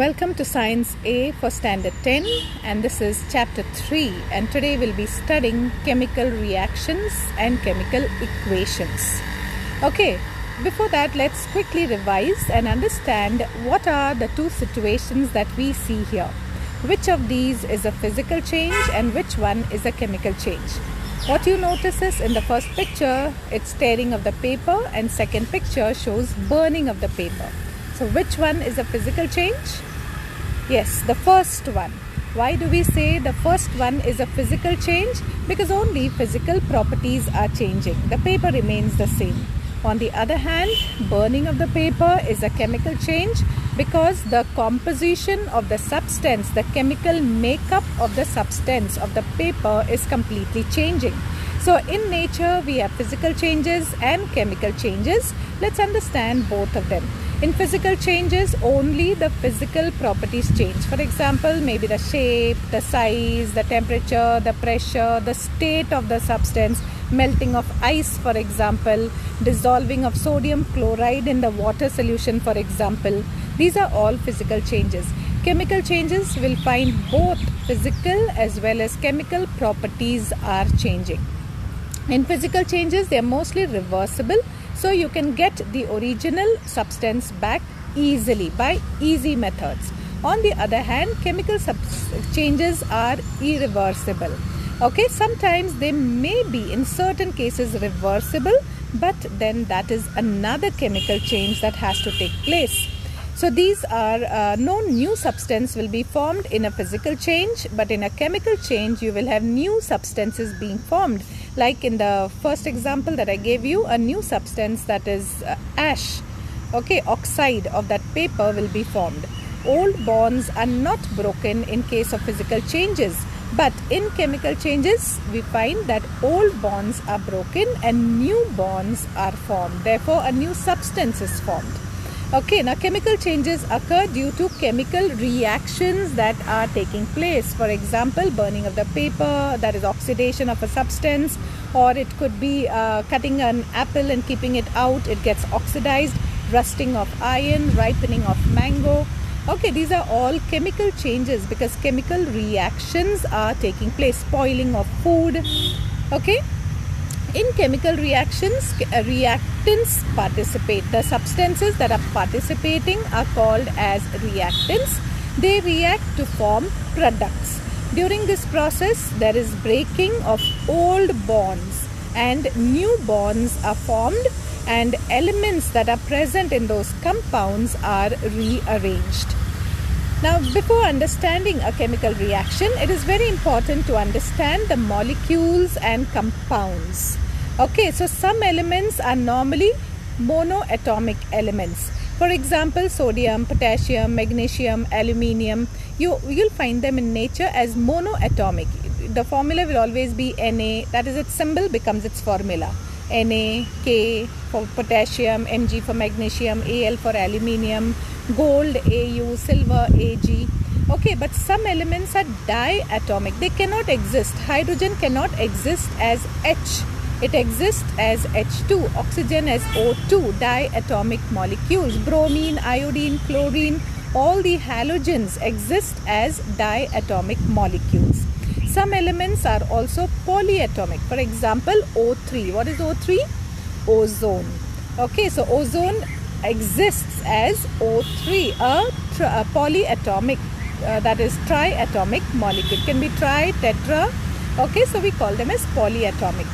Welcome to Science A for Standard 10, and this is Chapter 3, and today we'll be studying chemical reactions and chemical equations. Okay, before that let's quickly revise and understand what are the two situations that we see here. Which of these is a physical change and which one is a chemical change? What you notice is in the first picture it's tearing of the paper, and second picture shows burning of the paper. So which one is a physical change? Yes, the first one. Why do we say the first one is a physical change? Because only physical properties are changing. The paper remains the same. On the other hand, burning of the paper is a chemical change because the composition of the substance, the chemical makeup of the substance of the paper is completely changing. So in nature, we have physical changes and chemical changes. Let's understand both of them. In physical changes, only the physical properties change. For example, maybe the shape, the size, the temperature, the pressure, the state of the substance, melting of ice, for example, dissolving of sodium chloride in the water solution, for example. These are all physical changes. Chemical changes will find both physical as well as chemical properties are changing. In physical changes, they are mostly reversible. So you can get the original substance back easily by easy methods. On the other hand, chemical changes are irreversible. Okay, sometimes they may be in certain cases reversible, but then that is another chemical change that has to take place. So these are no new substance will be formed in a physical change, but in a chemical change you will have new substances being formed. Like in the first example that I gave you, a new substance that is ash, okay, oxide of that paper will be formed. Old bonds are not broken in case of physical changes, but in chemical changes we find that old bonds are broken and new bonds are formed. Therefore, a new substance is formed. Okay, now chemical changes occur due to chemical reactions that are taking place. For example, burning of the paper, that is oxidation of a substance, or it could be cutting an apple and keeping it out, it gets oxidized, rusting of iron, ripening of mango. Okay, these are all chemical changes because chemical reactions are taking place, spoiling of food. Okay. In chemical reactions, reactants participate. The substances that are participating are called as reactants. They react to form products. During this process, there is breaking of old bonds and new bonds are formed, and elements that are present in those compounds are rearranged. Now, before understanding a chemical reaction, it is very important to understand the molecules and compounds. Okay, so some elements are normally monoatomic elements. For example, sodium, potassium, magnesium, aluminium, you'll find them in nature as monoatomic. The formula will always be Na, that is its symbol becomes its formula. Na, K for potassium, Mg for magnesium, Al for aluminium, gold, Au, silver, Ag. Okay, but some elements are diatomic. They cannot exist. Hydrogen cannot exist as H. It exists as H2, oxygen as O2, diatomic molecules. Bromine, iodine, chlorine, all the halogens exist as diatomic molecules. Some elements are also polyatomic. For example, O3. What is O3? Ozone. Okay, so ozone exists as O3, a polyatomic, that is triatomic molecule. It can be tri, tetra. Okay, so we call them as polyatomic.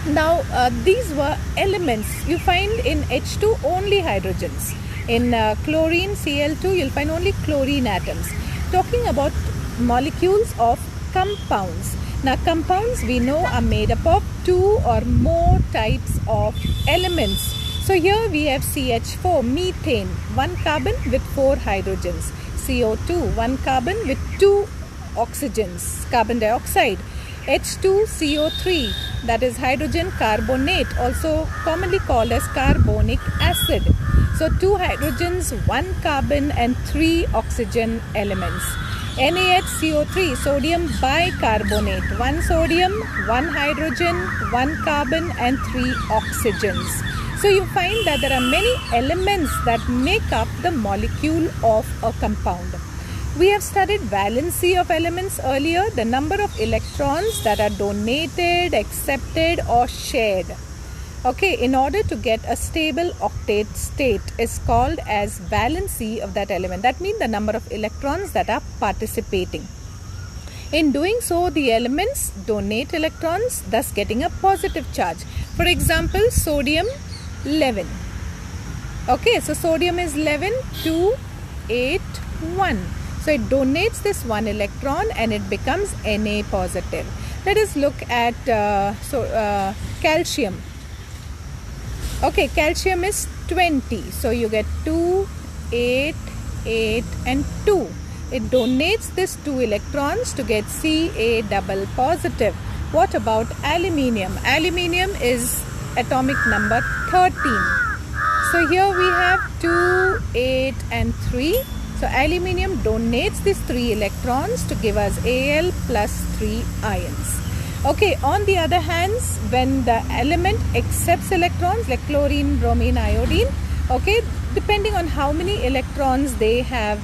Now, these were elements. You find in H2 only hydrogens. In chlorine, Cl2, you'll find only chlorine atoms. Talking about molecules of compounds. Now, compounds we know are made up of two or more types of elements. So here we have CH4, methane, one carbon with four hydrogens. CO2, one carbon with two oxygens, carbon dioxide. H2CO3, that is hydrogen carbonate, also commonly called as carbonic acid. So two hydrogens, one carbon and three oxygen elements. NaHCO3, sodium bicarbonate, one sodium, one hydrogen, one carbon and three oxygens. So you find that there are many elements that make up the molecule of a compound. We have studied valency of elements earlier, the number of electrons that are donated, accepted or shared. Okay, in order to get a stable octet state is called as valency of that element. That means the number of electrons that are participating. In doing so, the elements donate electrons, thus getting a positive charge. For example, sodium 11. Okay, so sodium is 11, 2, 8, 1. So it donates this one electron and it becomes Na positive. Let us look at calcium. Okay, calcium is 20. So you get 2, 8, 8 and 2. It donates this 2 electrons to get Ca double positive. What about aluminium? Aluminium is atomic number 13. So here we have 2, 8 and 3. So aluminium donates these 3 electrons to give us Al plus 3 ions. Okay, on the other hand, when the element accepts electrons like chlorine, bromine, iodine, okay, depending on how many electrons they have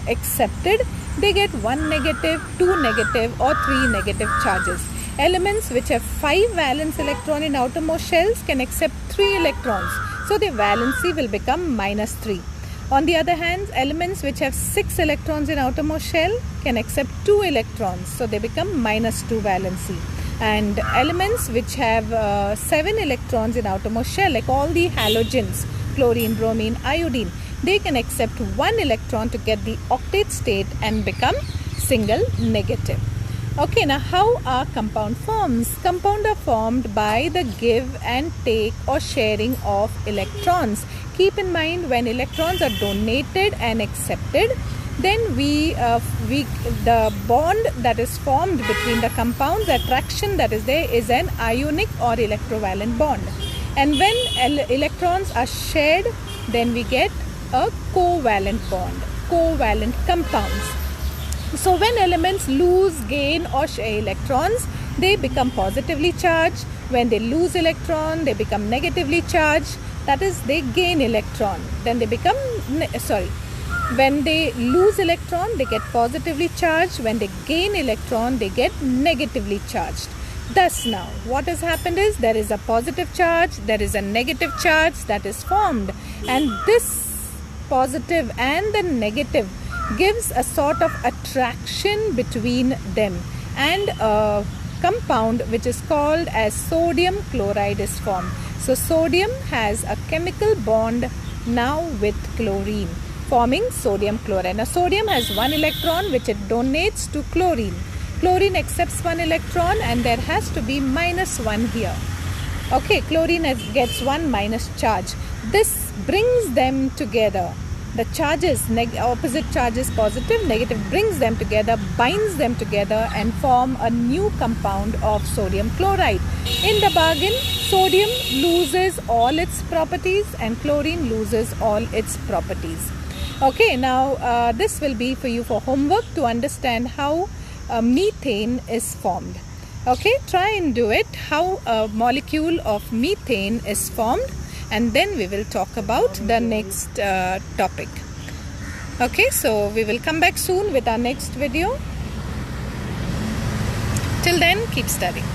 accepted, they get 1 negative, 2 negative or 3 negative charges. Elements which have 5 valence electron in outermost shells can accept 3 electrons. So their valency will become -3. On the other hand, elements which have 6 electrons in outermost shell can accept 2 electrons. So they become -2 valency. And elements which have 7 electrons in outermost shell, like all the halogens, chlorine, bromine, iodine, they can accept 1 electron to get the octet state and become single negative. Okay, now how are compound forms? Compound are formed by the give and take or sharing of electrons. Keep in mind, when electrons are donated and accepted, then the bond that is formed between the compounds, the attraction that is there, is an ionic or electrovalent bond. And when electrons are shared, then we get a covalent bond, covalent compounds. So when elements lose, gain or share electrons, they become positively charged. When they lose electron, they become negatively charged. That is, they gain electron. Then they become, when they lose electron, they get positively charged. When they gain electron, they get negatively charged. Thus now, what has happened is, there is a positive charge, there is a negative charge that is formed. And this positive and the negative gives a sort of attraction between them. And a compound which is called as sodium chloride is formed. So sodium has a chemical bond now with chlorine, forming sodium chloride. Now sodium has 1 electron which it donates to chlorine. Chlorine accepts 1 electron and there has to be -1 here. Okay, chlorine gets 1 minus charge. This brings them together. The charges, opposite charges, positive, negative, brings them together, binds them together and form a new compound of sodium chloride. In the bargain, sodium loses all its properties and chlorine loses all its properties. Okay, now this will be for you for homework to understand how methane is formed. Okay, try and do it, how a molecule of methane is formed. And then we will talk about the next topic. Okay, so we will come back soon with our next video. Till then, keep studying.